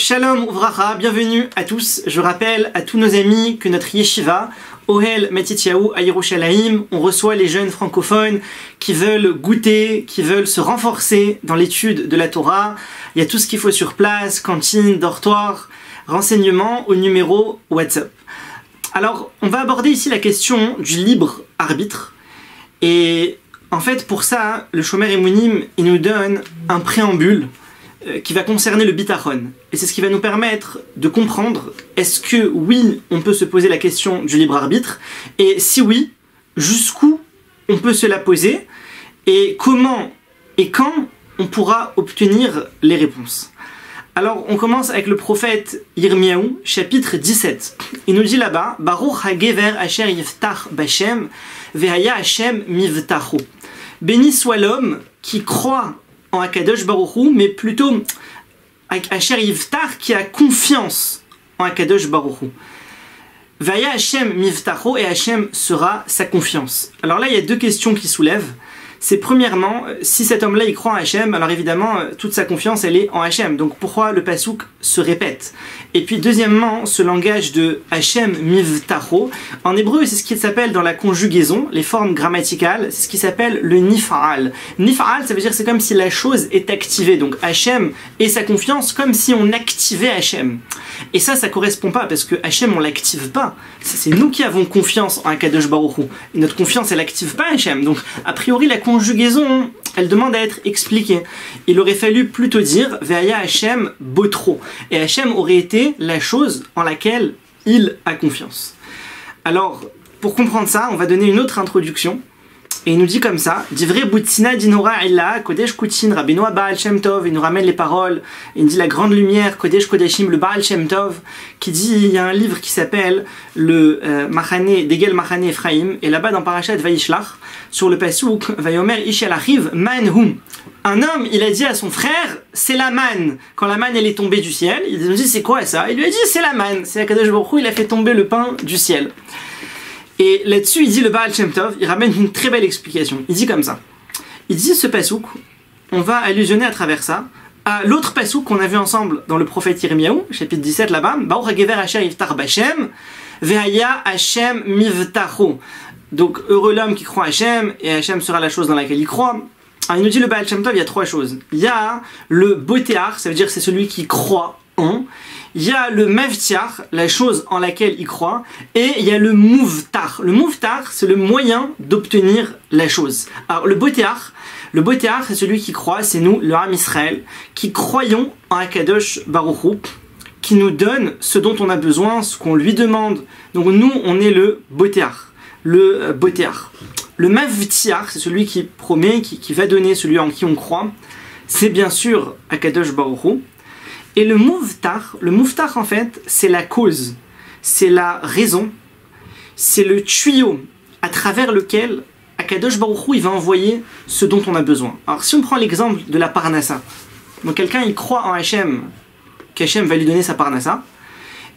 Shalom Uvracha, bienvenue à tous. Je rappelle à tous nos amis que notre yeshiva, Ohel Matityahu à Yerushalayim, on reçoit les jeunes francophones qui veulent goûter, qui veulent se renforcer dans l'étude de la Torah. Il y a tout ce qu'il faut sur place, cantine, dortoir, renseignements au numéro WhatsApp. Alors, on va aborder ici la question du libre arbitre. Et en fait, pour ça, le Shomer Emunim, il nous donne un préambule qui va concerner le bitachon. Et c'est ce qui va nous permettre de comprendre est-ce que oui, on peut se poser la question du libre arbitre, et si oui, jusqu'où on peut se la poser, et comment et quand on pourra obtenir les réponses. Alors, on commence avec le prophète Yirmiyahu, chapitre 17. Il nous dit là-bas, Baruch hagever asher yiftach bashem, vehaya Hashem mivtacho. Béni soit l'homme qui croit en Akadosh Baruch Hu, mais plutôt Asher Yivtar qui a confiance en Akadosh Baruch Hu. Vaya Hashem Mivtacho, et Hashem sera sa confiance. Alors là, il y a deux questions qui soulèvent. C'est premièrement, si cet homme-là il croit en Hashem, alors évidemment toute sa confiance elle est en Hashem. Donc pourquoi le pasuk se répète? Et puis deuxièmement, ce langage de Hashem mivtacho, en hébreu c'est ce qui s'appelle dans la conjugaison, les formes grammaticales, c'est ce qui s'appelle le nif'al. Nif'al, ça veut dire c'est comme si la chose est activée. Donc Hashem et sa confiance comme si on activait Hashem. Et ça correspond pas parce que Hashem on l'active pas. C'est nous qui avons confiance en Akadosh Baruch Hu. Et notre confiance elle active pas Hashem. Donc a priori la conjugaison, elle demande à être expliquée. Il aurait fallu plutôt dire Ve'aya Hashem botro. Et Hashem aurait été la chose en laquelle il a confiance. Alors, pour comprendre ça, on va donner une autre introduction. Et il nous dit comme ça, Divrei Boutsina Dinora Illa, Kodesh Kutin, Rabbeinu Baal Shem Tov, il nous ramène les paroles, il nous dit la grande lumière, Kodesh Kodeshim, le Baal Shem Tov, qui dit, il y a un livre qui s'appelle le Machane, Degel Machane Ephraim, et là-bas dans Parashat Vayishlach, sur le Pasuk, Vayomer Ishel Achiv, Man Hum. Un homme, il a dit à son frère, c'est la manne. Quand la manne elle est tombée du ciel, il nous dit, c'est quoi ça? Il lui a dit, c'est la manne. C'est Akadosh Baruch Hu, il a fait tomber le pain du ciel. Et là-dessus, il dit le Baal Shem Tov, il ramène une très belle explication. Il dit comme ça. Il dit ce pasouk, on va allusionner à travers ça, à l'autre pasouk qu'on a vu ensemble dans le prophète Yirmiyahu, chapitre 17 là-bas, Baruch hagever asher yiftar bashem, ve'haya Hashem mivtacho. Donc, heureux l'homme qui croit à Hashem, et Hashem sera la chose dans laquelle il croit. Alors, il nous dit le Baal Shem Tov, il y a trois choses. Il y a le botéar, ça veut dire c'est celui qui croit en. Il y a le mavtiar, la chose en laquelle il croit, et il y a le mouvtar. Le mouvtar, c'est le moyen d'obtenir la chose. Alors le botéar, c'est celui qui croit, c'est nous, le Ham Israël, qui croyons en Akadosh Baruch Hu, qui nous donne ce dont on a besoin, ce qu'on lui demande. Donc nous, on est le botéar. Le botéar. Le mavtiar, c'est celui qui promet, qui va donner celui en qui on croit. C'est bien sûr Akadosh Baruch Hu. Et le mouvtar en fait, c'est la cause, c'est la raison, c'est le tuyau à travers lequel Akadosh Baruch Hu il va envoyer ce dont on a besoin. Alors si on prend l'exemple de la parnassa, donc quelqu'un il croit en Hashem, qu'Hashem va lui donner sa parnassa,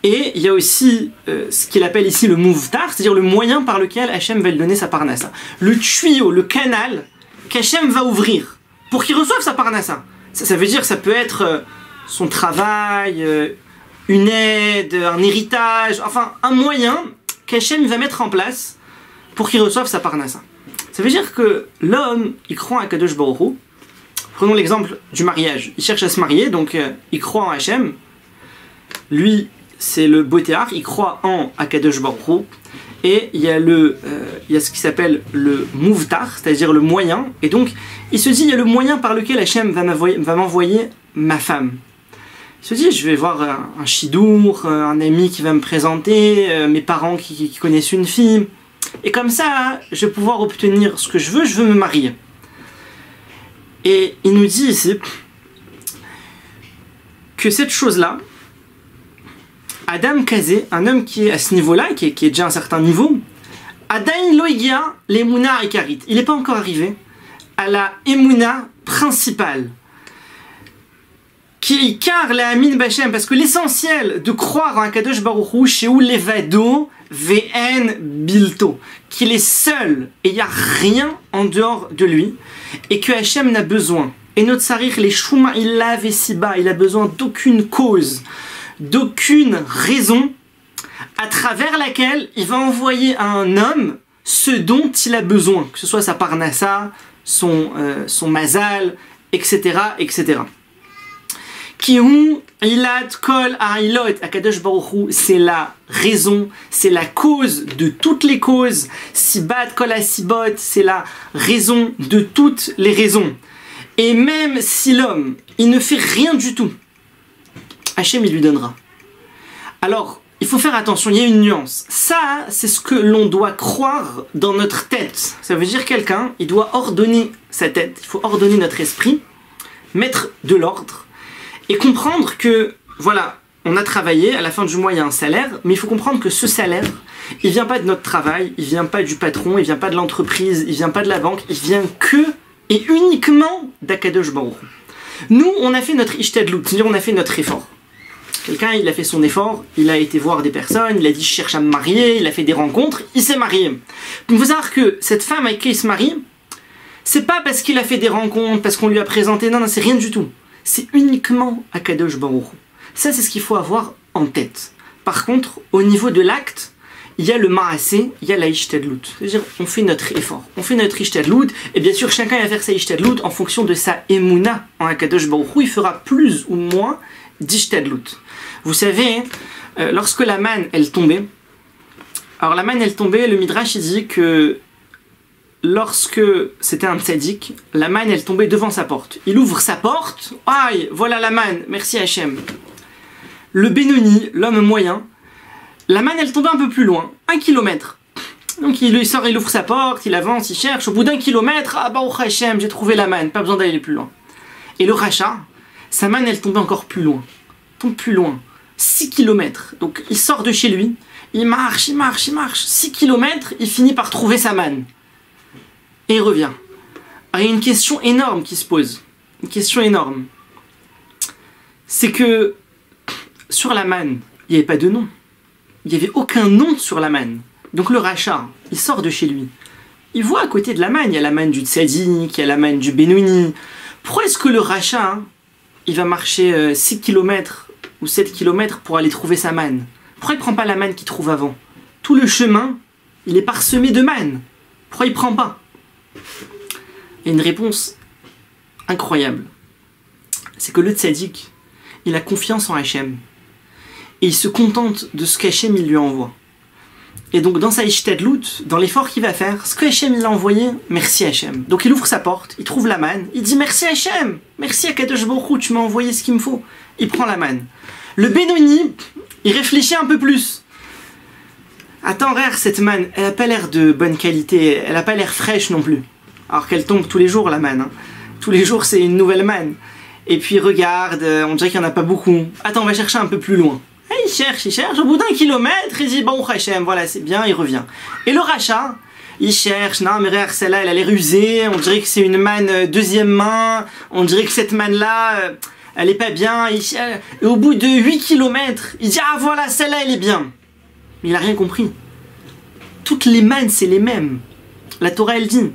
et il y a aussi ce qu'il appelle ici le mouvtar, c'est-à-dire le moyen par lequel Hashem va lui donner sa parnassa. Le tuyau, le canal qu'Hashem va ouvrir pour qu'il reçoive sa parnassa. Ça veut dire que ça peut être son travail, une aide, un héritage, enfin un moyen qu'Hachem va mettre en place pour qu'il reçoive sa parnassa. Ça veut dire que l'homme, il croit en Akadosh Baruch Hu. Prenons l'exemple du mariage. Il cherche à se marier, donc il croit en Hachem. Lui, c'est le botéar, il croit en Akadosh Baruch Hu. Et il y a ce qui s'appelle le mouvtar, c'est-à-dire le moyen. Et donc, il se dit, il y a le moyen par lequel Hachem va m'envoyer ma femme. Il se dit, je vais voir un chidour, un ami qui va me présenter, mes parents qui connaissent une fille. Et comme ça, je vais pouvoir obtenir ce que je veux me marier. Et il nous dit ici que cette chose-là, Adam Kazé, un homme qui est à ce niveau-là, qui est déjà à un certain niveau, Adain Loigia, l'Emouna Ikarit. Il n'est pas encore arrivé à la Emouna principale. Qui car la Amin Bachem, parce que l'essentiel de croire en Akadosh Baruch Hu, chez où levado vn bilto, qu'il est seul et il n'y a rien en dehors de lui, et que Hachem n'a besoin Et notre sarir, les chouma, il lave et si bas, il a besoin d'aucune cause, d'aucune raison à travers laquelle il va envoyer à un homme ce dont il a besoin, que ce soit sa parnassa, son mazal, etc., etc. Kihu ilat kol ailot akadosh baruch hu, c'est la raison, c'est la cause de toutes les causes. Sibat kol asibot, c'est la raison de toutes les raisons. Et même si l'homme, il ne fait rien du tout, Hachem, il lui donnera. Alors, il faut faire attention, il y a une nuance. Ça, c'est ce que l'on doit croire dans notre tête. Ça veut dire quelqu'un, il doit ordonner sa tête, il faut ordonner notre esprit, mettre de l'ordre, et comprendre que, voilà, on a travaillé, à la fin du mois, il y a un salaire, mais il faut comprendre que ce salaire, il vient pas de notre travail, il vient pas du patron, il vient pas de l'entreprise, il vient pas de la banque, il vient que et uniquement d'Akadosh Baruch Hu. Nous, on a fait notre ishtadlut, c'est-à-dire on a fait notre effort. Quelqu'un, il a fait son effort, il a été voir des personnes, il a dit je cherche à me marier, il a fait des rencontres, il s'est marié. Donc il faut savoir que cette femme avec qui il se marie, c'est pas parce qu'il a fait des rencontres, parce qu'on lui a présenté, non, c'est rien du tout. C'est uniquement Akadosh Baruch Hu. Ça, c'est ce qu'il faut avoir en tête. Par contre, au niveau de l'acte, il y a le ma'aseh, il y a la ishtadlut. C'est-à-dire, on fait notre effort, on fait notre ishtadlut, et bien sûr, chacun va faire sa ishtadlut en fonction de sa emuna en Akadosh Baruch Hu, il fera plus ou moins d'ishtadlut. Vous savez, lorsque la manne, elle tombait, alors la manne, elle tombait, le Midrash, il dit que lorsque c'était un tzaddik, la manne, elle tombait devant sa porte. Il ouvre sa porte, aïe, voilà la manne, merci Hachem. Le Benoni, l'homme moyen, la manne, elle tombait un peu plus loin, 1 kilomètre. Donc il sort, il ouvre sa porte, il avance, il cherche, au bout d'1 kilomètre, ah bah, oh Hachem, j'ai trouvé la manne, pas besoin d'aller plus loin. Et le rachat, sa manne, elle tombait encore plus loin, 6 kilomètres. Donc il sort de chez lui, il marche, 6 kilomètres, il finit par trouver sa manne. Et il revient. Alors, il y a une question énorme qui se pose. Une question énorme. C'est que sur la manne, il n'y avait pas de nom. Il n'y avait aucun nom sur la manne. Donc le rachat, il sort de chez lui. Il voit à côté de la manne, il y a la manne du tzaddik, il y a la manne du Benoni. Pourquoi est-ce que le rachat, il va marcher 6 km ou 7 km pour aller trouver sa manne? Pourquoi il ne prend pas la manne qu'il trouve avant? Tout le chemin, il est parsemé de manne. Pourquoi il ne prend pas? Il y a une réponse incroyable. C'est que le tzaddik, il a confiance en Hachem. Et il se contente de ce qu'Hachem il lui envoie. Et donc dans sa ishtadlut, dans l'effort qu'il va faire, ce que Hachem il a envoyé, merci Hachem. Donc il ouvre sa porte, il trouve la manne, il dit merci Hachem, merci Akadosh Baruch Hu, tu m'as envoyé ce qu'il me faut. Il prend la manne. Le Benoni, il réfléchit un peu plus. Attends, regarde, cette manne, elle a pas l'air de bonne qualité, elle a pas l'air fraîche non plus. Alors qu'elle tombe tous les jours la manne. Hein. Tous les jours c'est une nouvelle manne. Et puis regarde, on dirait qu'il n'y en a pas beaucoup. Attends, on va chercher un peu plus loin. Et il cherche, au bout d'1 kilomètre, il dit bon Hachem, voilà c'est bien, il revient. Et le rachat, il cherche, non mais regarde, celle-là elle a l'air usée, on dirait que c'est une manne deuxième main, on dirait que cette manne-là, elle est pas bien. Et au bout de 8 kilomètres, il dit ah voilà, celle-là elle est bien. Mais il a rien compris. Toutes les mannes c'est les mêmes. La Torah elle dit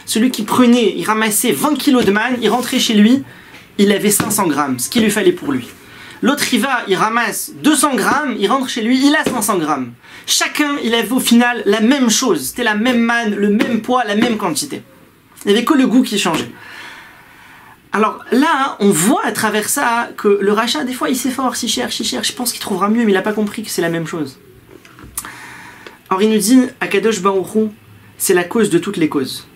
celui qui prenait, il ramassait 20 kilos de manne, il rentrait chez lui, il avait 500 grammes, ce qu'il lui fallait pour lui. L'autre il va, il ramasse 200 grammes, il rentre chez lui, il a 500 grammes. Chacun, il avait au final la même chose, c'était la même manne, le même poids, la même quantité. Il n'y avait que le goût qui changeait. Alors là, on voit à travers ça que le rachat, des fois, il s'efforce, il cherche, je pense qu'il trouvera mieux, mais il n'a pas compris que c'est la même chose. Alors il nous dit, Akadosh Baruch Hu, c'est la cause de toutes les causes.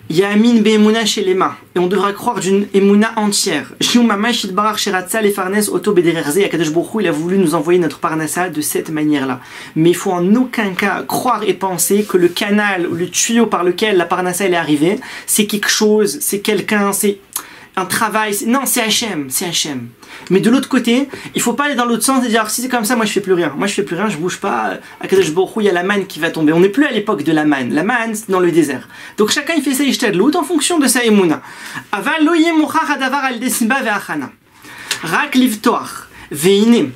Yamin be'emuna shelema, et on devra croire d'une emuna entière. Shiu mamash idbarar sheratza lefarnes oto bedererze. Akadosh Baruch Hu, il a voulu nous envoyer notre parnassa de cette manière-là. Mais il faut en aucun cas croire et penser que le canal ou le tuyau par lequel la parnassa elle est arrivée, c'est quelque chose, c'est quelqu'un, c'est un travail. Non, c'est Hachem, c'est Hachem. Mais de l'autre côté, il faut pas aller dans l'autre sens et dire si c'est comme ça, moi je fais plus rien. Moi je fais plus rien, je bouge pas. À Kadosh Baruch Hu, il y a la manne qui va tomber. On n'est plus à l'époque de la manne. La manne, c'est dans le désert. Donc chacun il fait sa ishtadlut en fonction de sa emuna. Aval lo yemuchach hadavar al desimba ve'achana. Rak livtoach ve'ine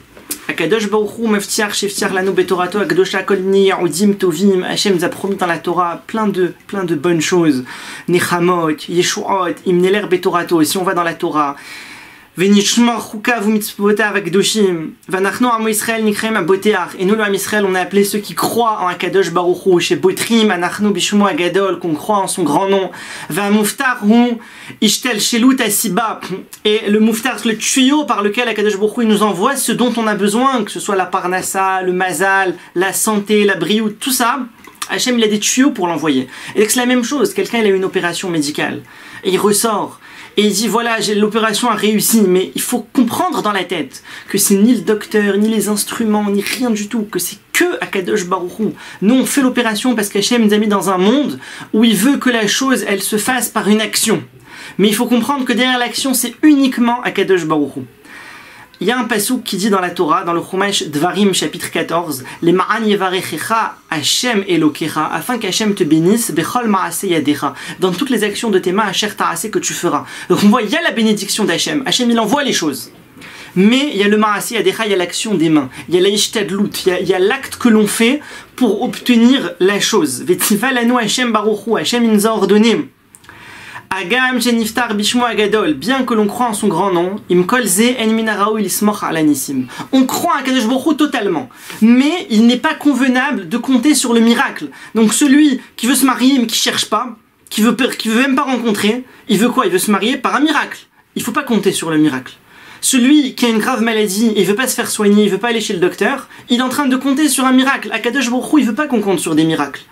Akadosh Baruch Hu meftiach sheftiach lanu betorato akdosha kol bnei Yehudim tovim. Hachem nous a promis dans la Torah plein de bonnes choses. Nechamot, Yeshuot, imneler betorato. Et si on va dans la Torah, Venishmor chukav umitzvotav akdoshim. Vanachnu amo Israël nikreim aboteach. Et nous, le Am Israël, on a appelé ceux qui croient en Akadosh Baruch Hu. Chez Botrim, anachnu bishmo agadol, qu'on croit en son grand nom. Vamuftar hu ishtel shelut asiba. Et le muftar, le tuyau par lequel Akadosh Baruch Hu nous envoie ce dont on a besoin, que ce soit la parnassa, le mazal, la santé, la briout, tout ça. Hachem, il a des tuyaux pour l'envoyer. Et c'est la même chose. Quelqu'un, il a une opération médicale. Et il ressort. Et il dit, voilà, l'opération a réussi, mais il faut comprendre dans la tête que c'est ni le docteur, ni les instruments, ni rien du tout, que c'est que Akadosh Baruch Hu. Nous, on fait l'opération parce qu'Hachem nous a mis dans un monde où il veut que la chose, elle se fasse par une action. Mais il faut comprendre que derrière l'action, c'est uniquement Akadosh Baruch Hu. Il y a un passouk qui dit dans la Torah, dans le Chumash Dvarim chapitre 14, les ma'an yevarechecha Hashem Elokecha, afin qu'Hachem te bénisse, bechol ma'ase yadecha, dans toutes les actions de tes mains, asher ta'ase que tu feras. Donc on voit, il y a la bénédiction d'Hachem. Hachem, il envoie les choses. Mais il y a le ma'ase yadecha, il y a l'action des mains. Il y a la ishtadlut, il y a l'acte que l'on fait pour obtenir la chose. Vetiva lanu Hashem baruch Hu, Hachem il nous a ordonné. Agam Jeniftar Bishmo Agadol, bien que l'on croit en son grand nom, Imkolze En Minarao Ilismoch Alanissim. On croit à Kadosh Baruch Hu totalement, mais il n'est pas convenable de compter sur le miracle. Donc celui qui veut se marier mais qui cherche pas, qui veut même pas rencontrer, il veut quoi? Il veut se marier par un miracle. Il faut pas compter sur le miracle. Celui qui a une grave maladie et veut pas se faire soigner, il veut pas aller chez le docteur, il est en train de compter sur un miracle. À Kadosh Baruch Hu, il veut pas qu'on compte sur des miracles.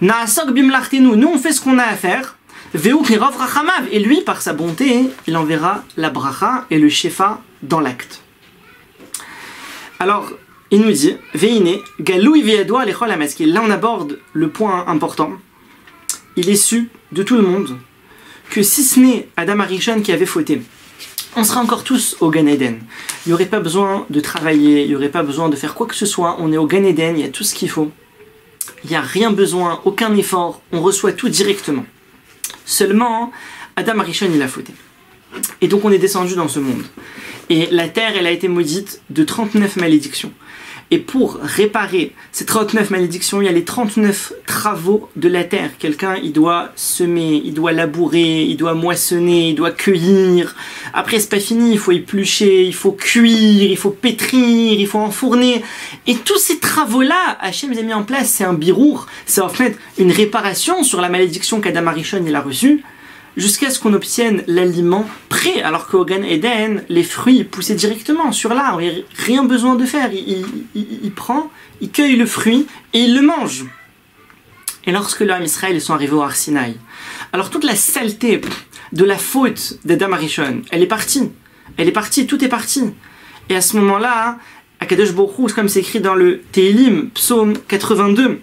Naasok Bimlartenu, nous on fait ce qu'on a à faire. Et lui, par sa bonté, il enverra la bracha et le shefa dans l'acte. Alors, il nous dit, Veine, Galoui Veyadoa Lechol Hamaskil. Là, on aborde le point important. Il est su de tout le monde que si ce n'est Adam Arishon qui avait fauté, on sera encore tous au Gan Eden. Il n'y aurait pas besoin de travailler, il n'y aurait pas besoin de faire quoi que ce soit. On est au Gan Eden, il y a tout ce qu'il faut. Il n'y a rien besoin, aucun effort, on reçoit tout directement. Seulement, Adam Arishon, il a fauté. Et donc on est descendu dans ce monde. Et la terre, elle a été maudite de 39 malédictions. Et pour réparer ces 39 malédictions, il y a les 39 travaux de la terre. Quelqu'un, il doit semer, il doit labourer, il doit moissonner, il doit cueillir. Après, c'est pas fini, il faut éplucher, il faut cuire, il faut pétrir, il faut enfourner. Et tous ces travaux-là, Hachem les a mis en place, c'est un birour, c'est en fait une réparation sur la malédiction qu'Adam Arishon il a reçue, jusqu'à ce qu'on obtienne l'aliment prêt, alors qu'au Gan Eden, les fruits poussaient directement sur l'arbre, il n'y a rien besoin de faire, il prend, il cueille le fruit et il le mange. Et lorsque le Ham Israël ils sont arrivés au Har Sinaï, alors toute la saleté de la faute d'Adam Arishon, elle est partie, tout est parti. Et à ce moment-là, Akadosh Baruch Hu, comme c'est écrit dans le Tehillim, psaume 82,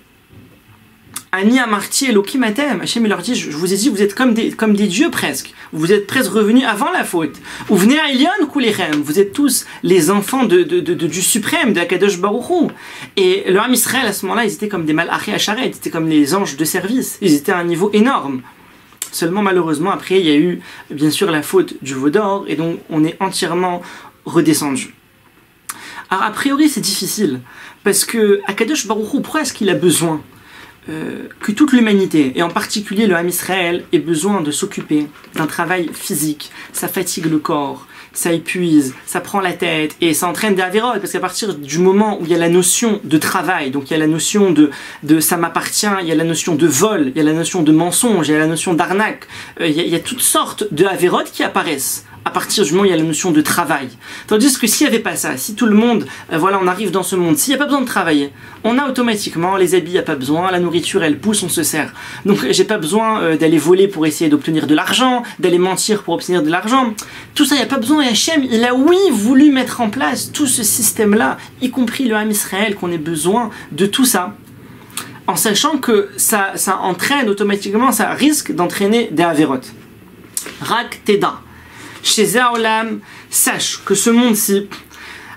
Ani amarti Elokim atem. Hachem il leur dit, je vous ai dit, vous êtes comme des dieux presque. Vous êtes presque revenus avant la faute. Ou venez à Elion Kulechem. Vous êtes tous les enfants du suprême, de Akadosh Baruch Hu. Et le Ham Israël à ce moment-là, ils étaient comme des malachés à charrette, ils étaient comme les anges de service. Ils étaient à un niveau énorme. Seulement malheureusement après il y a eu bien sûr la faute du veau d'or et donc on est entièrement redescendu. Alors a priori c'est difficile parce que Akadosh Baruch Hu, pourquoi est-ce qu'il a besoin que toute l'humanité, et en particulier le Ham Israël, ait besoin de s'occuper d'un travail physique? Ça fatigue le corps, ça épuise, ça prend la tête, et ça entraîne des avérotes, parce qu'à partir du moment où il y a la notion de travail, donc il y a la notion de ça m'appartient, il y a la notion de vol, il y a la notion de mensonge, il y a la notion d'arnaque, il y a toutes sortes de avérotes qui apparaissent à partir du moment où il y a la notion de travail. Tandis que s'il n'y avait pas ça, si tout le monde, voilà, on arrive dans ce monde, s'il n'y a pas besoin de travailler, on a automatiquement les habits, il n'y a pas besoin, la nourriture elle pousse, on se sert. Donc j'ai pas besoin d'aller voler pour essayer d'obtenir de l'argent, d'aller mentir pour obtenir de l'argent. Tout ça, il n'y a pas besoin. Et Hachem, il a oui voulu mettre en place tout ce système-là, y compris le Ham Israël, qu'on ait besoin de tout ça, en sachant que ça entraîne automatiquement, ça risque d'entraîner des avérotes. Rak Teda. Chez Zaolam, sache que ce monde-ci,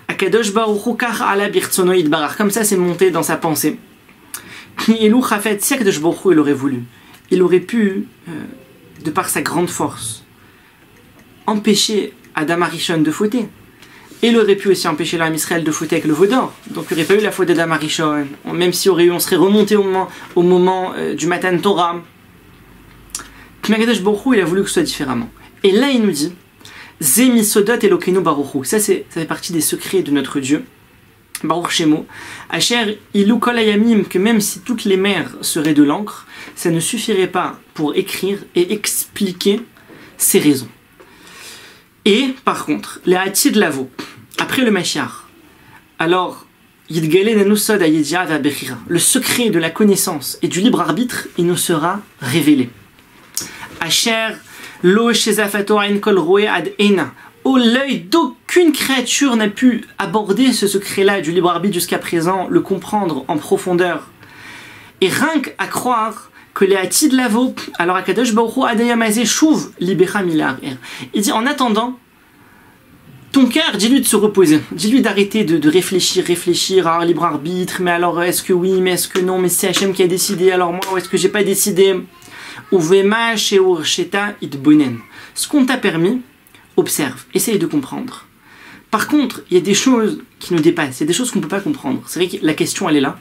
Akadosh Baruch Hu kach ala birtsono yitbarach, comme ça c'est monté dans sa pensée. Elu chafet, si Akadosh Baruch Hu il aurait voulu, il aurait pu, de par sa grande force, empêcher Adam Arishon de fauter. Et il aurait pu aussi empêcher l'âme Israël de fauter avec le veau d'or. Donc il n'y aurait pas eu la faute d'Adam Arishon. Même si on serait remonté au moment du Matan Torah. Mais Akadosh Baruch Hu, il a voulu que ce soit différemment. Et là il nous dit Zemi Sodot Elokeinu Baruch Hu. Ça fait partie des secrets de notre Dieu. Baruch Shemo. Asher Ilou Kol Hayamim, que même si toutes les mers seraient de l'encre, ça ne suffirait pas pour écrire et expliquer ces raisons. Et par contre, les Hatid Lavo, après le Mashiach, alors Yidgale Nanu Sod Hayedia Vabechira, le secret de la connaissance et du libre arbitre, il nous sera révélé. Asher Lo Shezafato Ain Kol Roe Ad Ena, où l'œil d'aucune créature n'a pu aborder ce secret-là du libre arbitre jusqu'à présent, le comprendre en profondeur. Et rien qu'à croire que les Hatid Lavo, alors Akadosh Baruch Hu Adayamazé Shuv Libera Milar. Il dit en attendant, ton cœur, dis-lui de se reposer, dis-lui d'arrêter de réfléchir à libre arbitre, mais alors est-ce que oui, mais est-ce que non, mais c'est Hachem qui a décidé, alors moi, ou est-ce que j'ai pas décidé? Uvema Sheur Sheta Itbonen. Ce qu'on t'a permis, observe, essaye de comprendre. Par contre, il y a des choses qui nous dépassent, il y a des choses qu'on ne peut pas comprendre. C'est vrai que la question elle est là,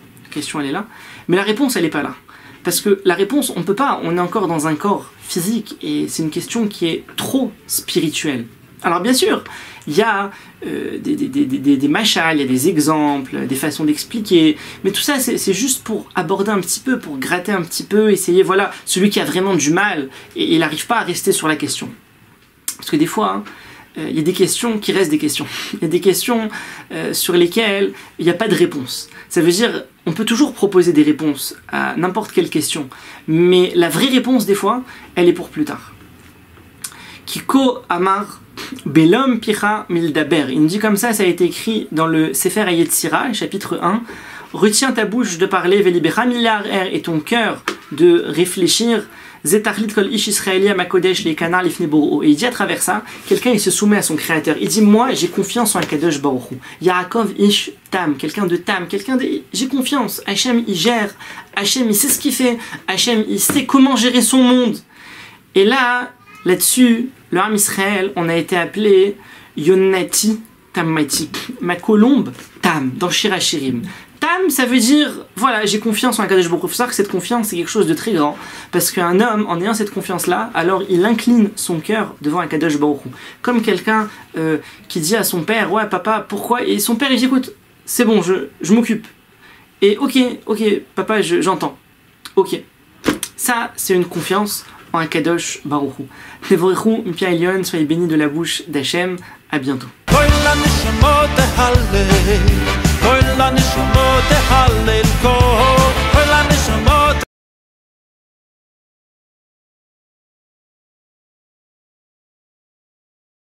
mais la réponse elle n'est pas là. Parce que la réponse, on ne peut pas, on est encore dans un corps physique et c'est une question qui est trop spirituelle. Alors bien sûr, il y a des machals, il y a des exemples, des façons d'expliquer, mais tout ça c'est juste pour aborder un petit peu, pour gratter un petit peu, essayer, voilà, celui qui a vraiment du mal et il n'arrive pas à rester sur la question. Parce que des fois, il y a des questions qui restent des questions. Il y a des questions sur lesquelles il n'y a pas de réponse. Ça veut dire, on peut toujours proposer des réponses à n'importe quelle question, mais la vraie réponse, des fois, elle est pour plus tard. Kiko Amar Belom Picha Mildaber. Il nous dit comme ça a été écrit dans le Sefer Hayetzira, chapitre 1. Retiens ta bouche de parler, Velibera Milar et ton cœur de réfléchir. Zetachlit kol ish israeli amakodesh le kanar lifne boro. Et il dit à travers ça, quelqu'un il se soumet à son créateur. Il dit moi j'ai confiance en Akadosh Baruch Hu. Yaakov ish tam, quelqu'un de j'ai confiance. Hachem il gère, Hachem il sait ce qu'il fait, Hachem il sait comment gérer son monde. Et là-dessus, le Ham Israël, on a été appelé Yonati Tammati, ma colombe Tam, dans Shir HaShirim. Tam, ça veut dire, voilà, j'ai confiance en Akadosh Baruch Hu. Il faut savoir que cette confiance, c'est quelque chose de très grand. Parce qu'un homme, en ayant cette confiance-là, alors il incline son cœur devant Akadosh Baruch Hu. Comme quelqu'un qui dit à son père, ouais, papa, pourquoi? Et son père, il dit, écoute, c'est bon, je m'occupe. Et ok, papa, j'entends. Ok. Ça, c'est une confiance en Akadosh Baruch Hu. Nevorechou, Mpia Elion, soyez bénis de la bouche d'Hachem. À bientôt. Koil la nishmot hallel kol